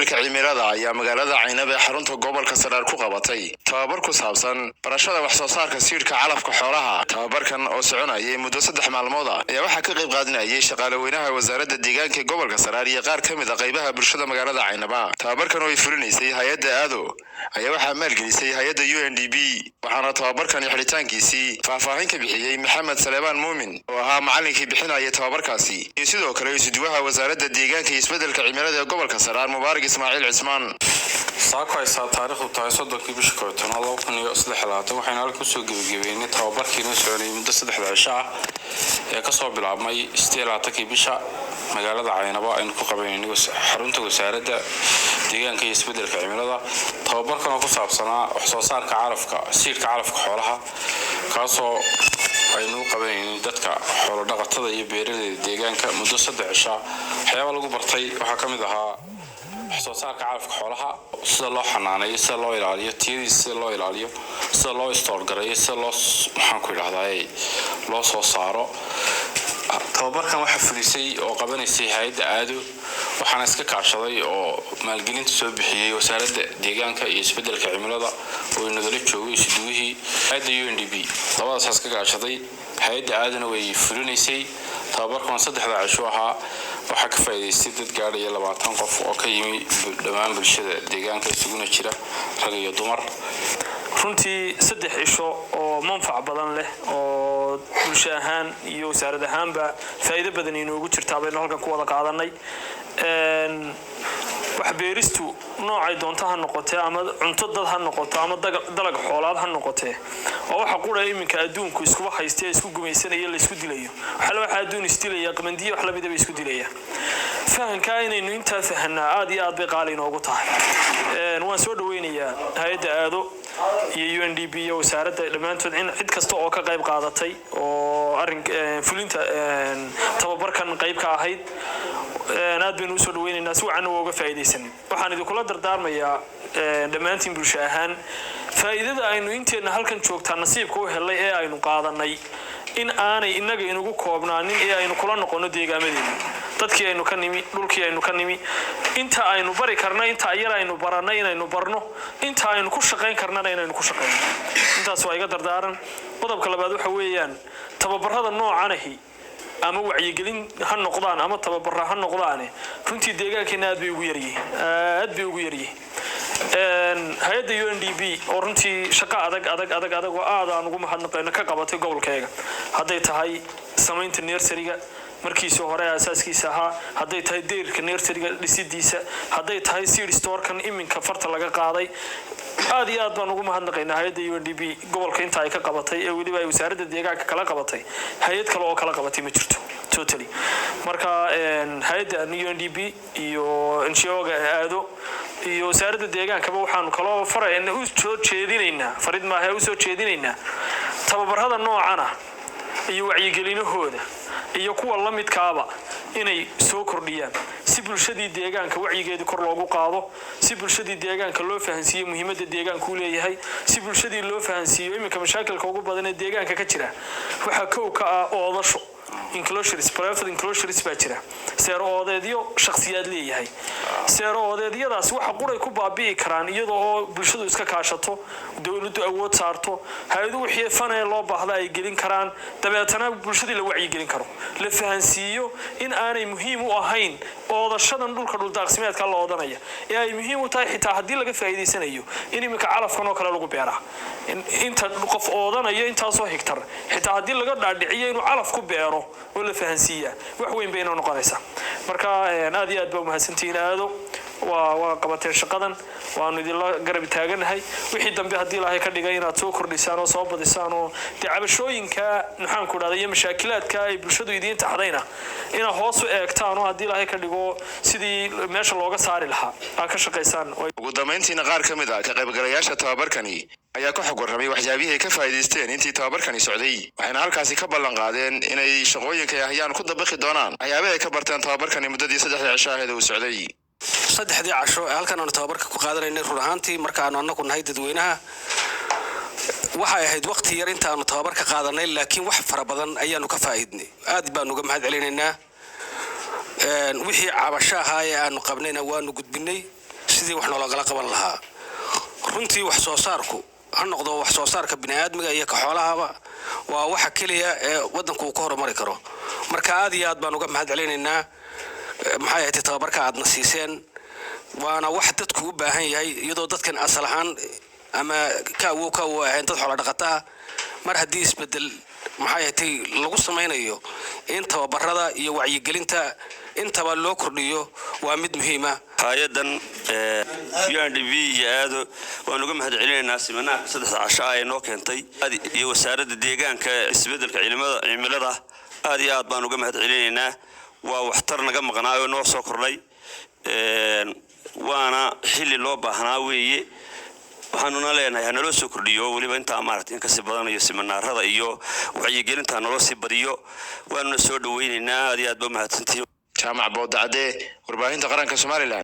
isbeddelka cimilada ayaa magaalada Caynaba ee xarunta gobolka Saraar ku qabatay tababar ku saabsan barashada wax soo saarka siirka calafka xoolaha. Tababarkan oo soconayay muddo 3 maalmood ayaa waxa ka qayb qaadanayay shaqaale weynaha wasaaradda deegaanka gobolka Saraar iyo qaar ka mid ah qaybaha bulshada magaalada Caynaba. Tababarkan oo ay fulinaysay hay'adda ADO ayaa waxa maalgelisay hay'adda UNDP waxaana tababarkan xiritaankiisii faahfaahin ka bixiyay Maxamed Saleebaan Muumin oo ahaa macallinkii bixinaya tababarkaasi iyo sidoo kale isuduwaha wasaaradda deegaanka iyo isbeddelka cimilada ee gobolka Saraar Mubaarak Ismaaciil Cismaan. saako ay taariikhdu tahay 30 bishii Koonfur waxayna halku soo gabagabeeyay tababarkiina soconay muddo 3 cisho ah ee ka soo bilaabmay 28 bisha magaalada Caynaba aynu ku qabanayno xarunta wasaaradda deegaanka iyo isbeddelka cimilada. tababarkan oo ku saabsanaa wax soo saarka calafka siirka calafka xoolaha kaasoo aynu qabanayno dadka xoolo dhaqatada iyo beeraleyda deegaanka muddo 3 cisho. waxyaabo lagu bartay waxa ka mid ahaa wax soo saarka calafka xoolaha sida loo xanaaneeyo sida loo ilaaliyo tiyadiisa sida loo ilaaliyo sida loo store gareeyo sida loo waxaan ku yiraahdaa loo soo saaro. tababarkan waxa fulisay oo qabanaysay hay'adda ADO waxaana iska kaashaday oo maalgelinta soo bixiyay wasaaradda deegaanka iyo isbeddelka cimilada oo inagala joogay isuduwihii hay'adda UNDP. labadaas iska kaashaday hay'adda ADO way fulinaysay. tababarkan 3 cisho ahaa waxa ka faa'iideystay dad gaadhay 20 qof oo ka yimi dhammaan bulshada deegaanka isuguna jira rag iyo dumar. runtii 3 cisho oo manfac badan leh oo bulsho ahaan iyo wasaarad ahaanba faa'iido badan inoogu jirta baynu halkan ku wada qaadanay. wax beeristu noocay doonto ha noqotee ama cunto dad ha noqoto ama dalag xoolaad ha noqotee oo waxa qura iminka adduunku isku haystay isku gumaysanaya la isku dilayo waxa adduun isdilaya qamandiyo wax la mid ah isku dilaya. fahanka inaynu inta fahanaa aad iyo aad bay qaali inoogu tahay. waan soo dhaweynayaa hay'adda ADO iyo UNDP iyo wasaaradda dhamaantood in cid kasta oo ka qayb qaadatay oo arin fulinta tababarkan qayb ka ahayd aad baynu soo dhaweynaynaa si wacan uga faa'iideysan. waxaan idin kula dardaarmayaa dhamaantiin bulsho ahaan faa'iidada aynu inteena halkan joogtaa nasiibka u helay ee aynu qaadanay in aanay inaga inagu koobnaanin ee aynu kula noqono deegaamadeenna dadkii aynu ka nimi dhulkii aynu ka nimi inta aynu bari karnaa inta ayar aynu baranay inaynu barno inta aynu ku shaqeyn karnaa inaynu ku shaqeyno. intaas waa iga dardaaran. qodobka labaad waxa weeyaan tababarada noocan ahi ama wacyigelin ha noqdaan ama tababarra ha noqdaan runtii deegaankeena aad bay ugu yaryihiin. hay'adda UNDP oo runtii shaqo adag oo aad aan ugu mahadnaqayno ka qabatay gobolkayga hadday tahay samaynta nursery-ga markiisii hore asaaskiisa ahaa hadday tahay deyrka nursery-ga dhisidiisa hadday tahay seed store-kan iminka farta laga qaaday aad iyo aad baan ugu mahadnaqaynaa hay'adda UNDP gobolka inta ay ka qabatay ee waliba ay wasaaradda deegaanka kala qabatay hay'ad kale oo kala qabatay ma jirto totally. marka hay'adda UNDP iyo NGO-ga ADO iyo wasaaradda deegaanka waxaanu kala faraynaa u soo jeedinaynaa farid ma ahay u soo jeedinaynaa tababarada noocana iyo wacyigelinahooda iyo kuwa la midkaaba inay soo kordhiyaan si bulshadii deegaanka wacyigeeda kor loogu qaado si bulshadii deegaanka loo fahansiiyo muhiimadda deegaanku leeyahay si bulshadii loo fahansiiyo iminka mashaakilka ugu badan ee deegaanka ka jira waxa kow ka ah oodasho enclosures private enclosures baa jira seero oodeedyo shakhsiyaad leeyahay. seero oodeedyadaas waxa quray ku baabi'i karaan iyadoo oo bulshadu iska kaashato dawladdu awood saarto hay'adu wixii fanay loo baahdo ay gelin karaan dabeetana bulshadii la wacyi gelin karo la fahansiiyo in aanay muhiim u ahayn oodashadan dhulka dhul daaqsimeedka la oodanaya ee ay muhiim u tahay xitaa haddii laga faa'iideysanayo in iminka calafkan oo kale lagu beeraa inta qof oodanayo intaasoo hektar xitaa haddii laga dhaadhiciyo inuu calaf ku beero oo la fahansiiyaa wax weyn bay inoo noqonaysaa. marka aad iyo aad baa mahadsantihiin ADO waa qabateen shaqadan waanu idinla garab taaganahay wixii dambe haddii ilaahay ka dhigay inaad soo kordhisaan oo soo badisaan oo cabashooyinka maxaan ku dhahday iyo mashaakilaadka ay bulshadu idiin taxdayna inaad hoos u eegtaan oo haddii ilaahay ka dhigo sidii meesha looga saari lahaa aad ka shaqaysaan. ugu dambeyntiina qaar ka mid ah ka qaybgalayaasha tababarkani ayaa ku xog warramay waxyaabihii ay ka faa'iideysteen intii tababarkani socday waxayna halkaasi ka ballan qaadeen inay shaqooyinka ay hayaan ku dabaqi doonaan waxyaabaha ay ka barteen tababarkani muddadii 3 cisho ahayd uu socday. 3 cisho halkan aan tababarka ku qaadanaynay run ahaantii markaanu annagu nahay dadweynaha waxay ahayd waqti yar intaanu tababarka qaadanay laakiin wax fara badan ayaanu ka faa'iidnay. aad baan uga mahad celinaynaa wixii cabasho ahaa ee aanu qabnayna waanu gudbinay sidii wax noolagala qaban lahaa runtii wax soo saarku ha noqdo wax soo saarka bini'aadmiga iyo ka xoolahaba waa waxa kaliya ee wadanku uu ka horumari karo marka aad iyo aad baan uga mahadcelinaynaa maxay ahayd tababarka aadna siiseen waana wax dadku u baahan yahay iyadoo dadkan asal ahaan ama ka ahayn dad xoolo dhaqataa mar haddii isbedel maxay ahayd lagu samaynayo in tababarada iyo wacyigelinta intaba loo kordhiyo waa mid muhiim ah hay'adan UNDP iyo aado waan uga mahadcelinaynaa siminaarka 3 casho ay noo keentay iyo wasaaradda deegaanka isbedelka cimilada aad iyo aad baan uga mahadcelinaynaa waa waxtar naga maqnaayo noo soo kordhay waana xilli loo baahnaa weeye waxaanuna leenahay hanaloo soo kordhiyo waliba inta maartay in ka sii badanayo siminaarada iyo wacyigelinta naloo sii badiyo waanuna soo dhaweynaynaa aad iyo aad baa mahadsantihiin jaamac boodacade warbaahinta qaranka Soomaaliland